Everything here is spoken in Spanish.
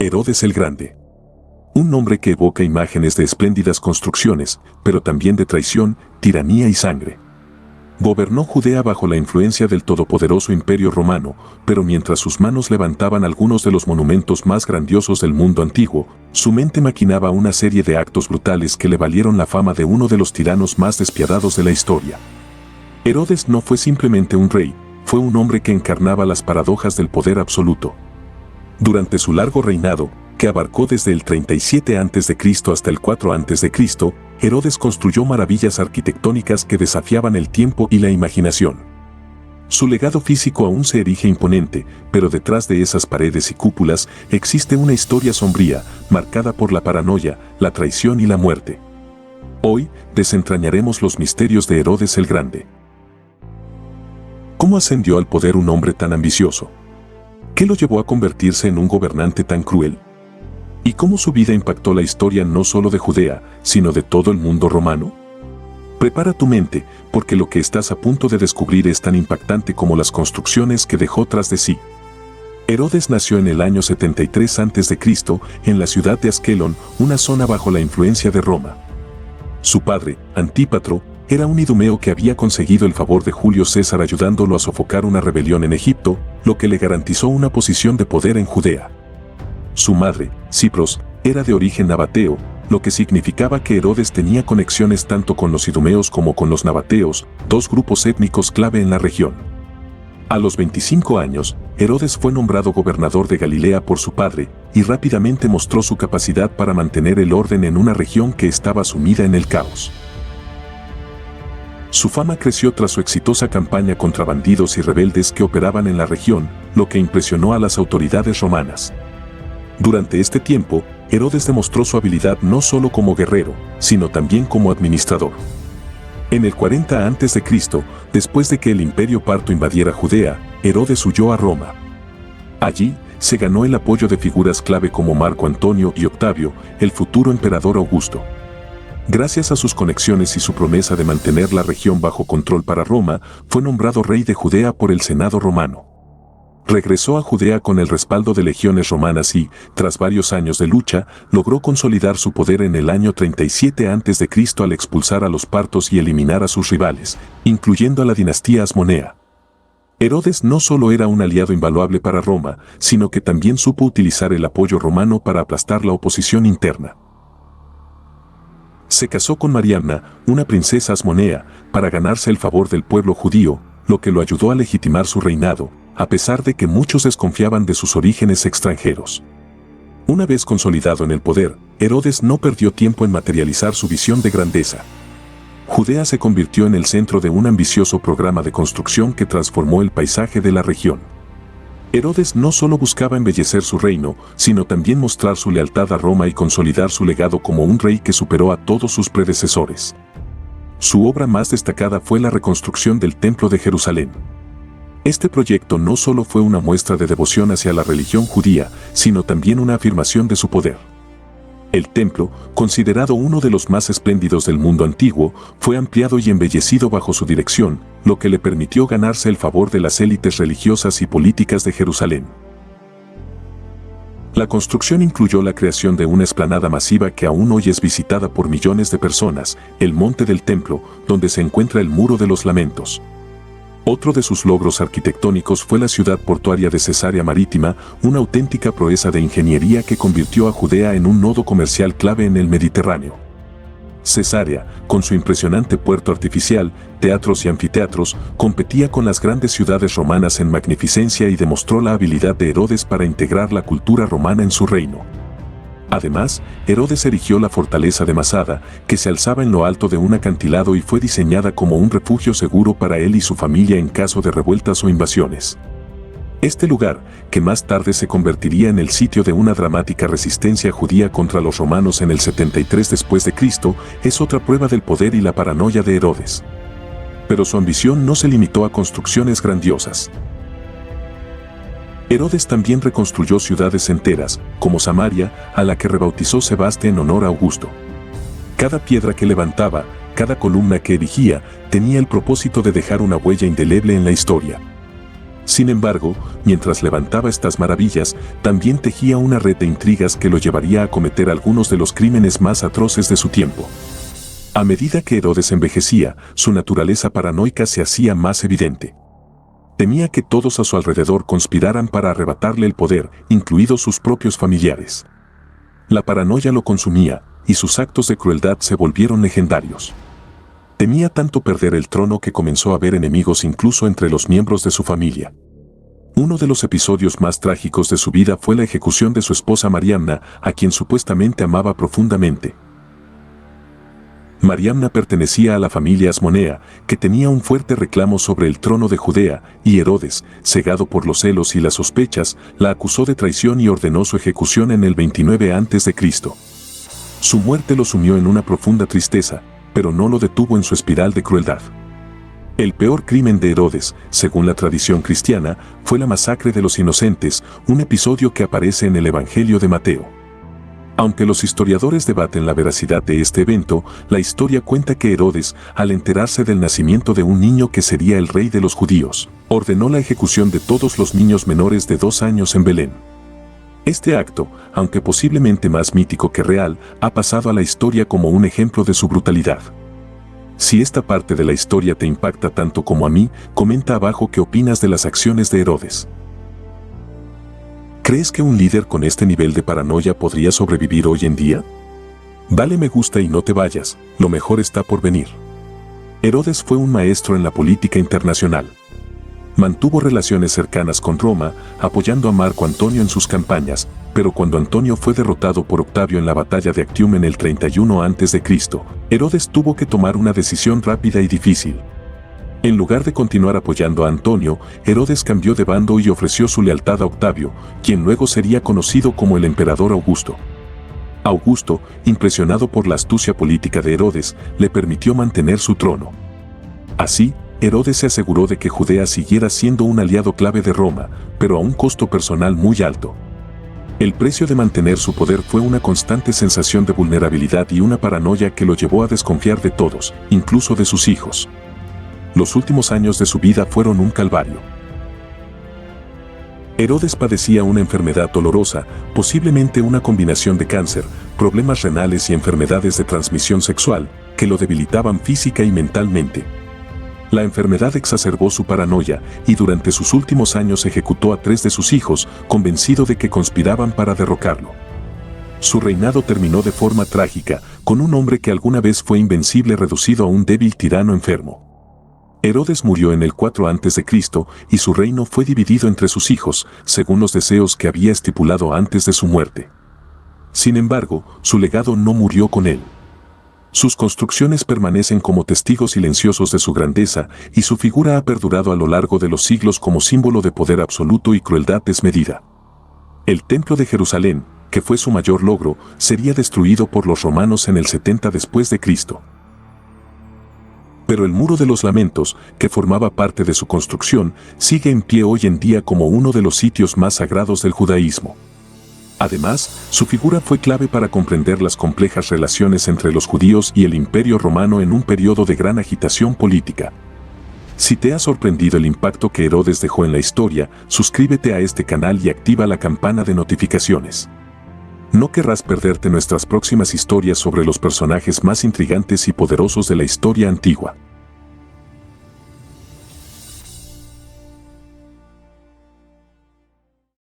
Herodes el Grande. Un nombre que evoca imágenes de espléndidas construcciones, pero también de traición, tiranía y sangre. Gobernó Judea bajo la influencia del todopoderoso Imperio Romano, pero mientras sus manos levantaban algunos de los monumentos más grandiosos del mundo antiguo, su mente maquinaba una serie de actos brutales que le valieron la fama de uno de los tiranos más despiadados de la historia. Herodes no fue simplemente un rey, fue un hombre que encarnaba las paradojas del poder absoluto. Durante su largo reinado, que abarcó desde el 37 a.C. hasta el 4 a.C., Herodes construyó maravillas arquitectónicas que desafiaban el tiempo y la imaginación. Su legado físico aún se erige imponente, pero detrás de esas paredes y cúpulas existe una historia sombría, marcada por la paranoia, la traición y la muerte. Hoy, desentrañaremos los misterios de Herodes el Grande. ¿Cómo ascendió al poder un hombre tan ambicioso? ¿Qué lo llevó a convertirse en un gobernante tan cruel? ¿Y cómo su vida impactó la historia no solo de Judea, sino de todo el mundo romano? Prepara tu mente, porque lo que estás a punto de descubrir es tan impactante como las construcciones que dejó tras de sí. Herodes nació en el año 73 a.C. en la ciudad de Askelon, una zona bajo la influencia de Roma. Su padre, Antípatro, era un idumeo que había conseguido el favor de Julio César ayudándolo a sofocar una rebelión en Egipto, lo que le garantizó una posición de poder en Judea. Su madre, Cipros, era de origen nabateo, lo que significaba que Herodes tenía conexiones tanto con los idumeos como con los nabateos, dos grupos étnicos clave en la región. A los 25 años, Herodes fue nombrado gobernador de Galilea por su padre, y rápidamente mostró su capacidad para mantener el orden en una región que estaba sumida en el caos. Su fama creció tras su exitosa campaña contra bandidos y rebeldes que operaban en la región, lo que impresionó a las autoridades romanas. Durante este tiempo, Herodes demostró su habilidad no solo como guerrero, sino también como administrador. En el 40 a.C., después de que el imperio parto invadiera Judea, Herodes huyó a Roma. Allí, se ganó el apoyo de figuras clave como Marco Antonio y Octavio, el futuro emperador Augusto. Gracias a sus conexiones y su promesa de mantener la región bajo control para Roma, fue nombrado rey de Judea por el Senado romano. Regresó a Judea con el respaldo de legiones romanas y, tras varios años de lucha, logró consolidar su poder en el año 37 a.C. al expulsar a los partos y eliminar a sus rivales, incluyendo a la dinastía Asmonea. Herodes no solo era un aliado invaluable para Roma, sino que también supo utilizar el apoyo romano para aplastar la oposición interna. Se casó con Mariamna, una princesa asmonea, para ganarse el favor del pueblo judío, lo que lo ayudó a legitimar su reinado, a pesar de que muchos desconfiaban de sus orígenes extranjeros. Una vez consolidado en el poder, Herodes no perdió tiempo en materializar su visión de grandeza. Judea se convirtió en el centro de un ambicioso programa de construcción que transformó el paisaje de la región. Herodes no solo buscaba embellecer su reino, sino también mostrar su lealtad a Roma y consolidar su legado como un rey que superó a todos sus predecesores. Su obra más destacada fue la reconstrucción del Templo de Jerusalén. Este proyecto no solo fue una muestra de devoción hacia la religión judía, sino también una afirmación de su poder. El templo, considerado uno de los más espléndidos del mundo antiguo, fue ampliado y embellecido bajo su dirección, lo que le permitió ganarse el favor de las élites religiosas y políticas de Jerusalén. La construcción incluyó la creación de una explanada masiva que aún hoy es visitada por millones de personas, el Monte del Templo, donde se encuentra el Muro de los Lamentos. Otro de sus logros arquitectónicos fue la ciudad portuaria de Cesarea Marítima, una auténtica proeza de ingeniería que convirtió a Judea en un nodo comercial clave en el Mediterráneo. Cesarea, con su impresionante puerto artificial, teatros y anfiteatros, competía con las grandes ciudades romanas en magnificencia y demostró la habilidad de Herodes para integrar la cultura romana en su reino. Además, Herodes erigió la fortaleza de Masada, que se alzaba en lo alto de un acantilado y fue diseñada como un refugio seguro para él y su familia en caso de revueltas o invasiones. Este lugar, que más tarde se convertiría en el sitio de una dramática resistencia judía contra los romanos en el 73 después de Cristo, es otra prueba del poder y la paranoia de Herodes. Pero su ambición no se limitó a construcciones grandiosas. Herodes también reconstruyó ciudades enteras, como Samaria, a la que rebautizó Sebaste en honor a Augusto. Cada piedra que levantaba, cada columna que erigía, tenía el propósito de dejar una huella indeleble en la historia. Sin embargo, mientras levantaba estas maravillas, también tejía una red de intrigas que lo llevaría a cometer algunos de los crímenes más atroces de su tiempo. A medida que Herodes envejecía, su naturaleza paranoica se hacía más evidente. Temía que todos a su alrededor conspiraran para arrebatarle el poder, incluidos sus propios familiares. La paranoia lo consumía, y sus actos de crueldad se volvieron legendarios. Temía tanto perder el trono que comenzó a ver enemigos incluso entre los miembros de su familia. Uno de los episodios más trágicos de su vida fue la ejecución de su esposa Mariamna, a quien supuestamente amaba profundamente. Mariamna pertenecía a la familia Asmonea, que tenía un fuerte reclamo sobre el trono de Judea, y Herodes, cegado por los celos y las sospechas, la acusó de traición y ordenó su ejecución en el 29 a.C. Su muerte lo sumió en una profunda tristeza, pero no lo detuvo en su espiral de crueldad. El peor crimen de Herodes, según la tradición cristiana, fue la masacre de los inocentes, un episodio que aparece en el Evangelio de Mateo. Aunque los historiadores debaten la veracidad de este evento, la historia cuenta que Herodes, al enterarse del nacimiento de un niño que sería el rey de los judíos, ordenó la ejecución de todos los niños menores de 2 años en Belén. Este acto, aunque posiblemente más mítico que real, ha pasado a la historia como un ejemplo de su brutalidad. Si esta parte de la historia te impacta tanto como a mí, comenta abajo qué opinas de las acciones de Herodes. ¿Crees que un líder con este nivel de paranoia podría sobrevivir hoy en día? Dale me gusta y no te vayas, lo mejor está por venir. Herodes fue un maestro en la política internacional. Mantuvo relaciones cercanas con Roma, apoyando a Marco Antonio en sus campañas, pero cuando Antonio fue derrotado por Octavio en la batalla de Actium en el 31 a.C., Herodes tuvo que tomar una decisión rápida y difícil. En lugar de continuar apoyando a Antonio, Herodes cambió de bando y ofreció su lealtad a Octavio, quien luego sería conocido como el emperador Augusto. Augusto, impresionado por la astucia política de Herodes, le permitió mantener su trono. Así, Herodes se aseguró de que Judea siguiera siendo un aliado clave de Roma, pero a un costo personal muy alto. El precio de mantener su poder fue una constante sensación de vulnerabilidad y una paranoia que lo llevó a desconfiar de todos, incluso de sus hijos. Los últimos años de su vida fueron un calvario. Herodes padecía una enfermedad dolorosa, posiblemente una combinación de cáncer, problemas renales y enfermedades de transmisión sexual, que lo debilitaban física y mentalmente. La enfermedad exacerbó su paranoia y durante sus últimos años ejecutó a 3 de sus hijos, convencido de que conspiraban para derrocarlo. Su reinado terminó de forma trágica, con un hombre que alguna vez fue invencible reducido a un débil tirano enfermo. Herodes murió en el 4 a.C. y su reino fue dividido entre sus hijos, según los deseos que había estipulado antes de su muerte. Sin embargo, su legado no murió con él. Sus construcciones permanecen como testigos silenciosos de su grandeza y su figura ha perdurado a lo largo de los siglos como símbolo de poder absoluto y crueldad desmedida. El Templo de Jerusalén, que fue su mayor logro, sería destruido por los romanos en el 70 después de Cristo. Pero el Muro de los Lamentos, que formaba parte de su construcción, sigue en pie hoy en día como uno de los sitios más sagrados del judaísmo. Además, su figura fue clave para comprender las complejas relaciones entre los judíos y el Imperio Romano en un periodo de gran agitación política. Si te ha sorprendido el impacto que Herodes dejó en la historia, suscríbete a este canal y activa la campana de notificaciones. No querrás perderte nuestras próximas historias sobre los personajes más intrigantes y poderosos de la historia antigua.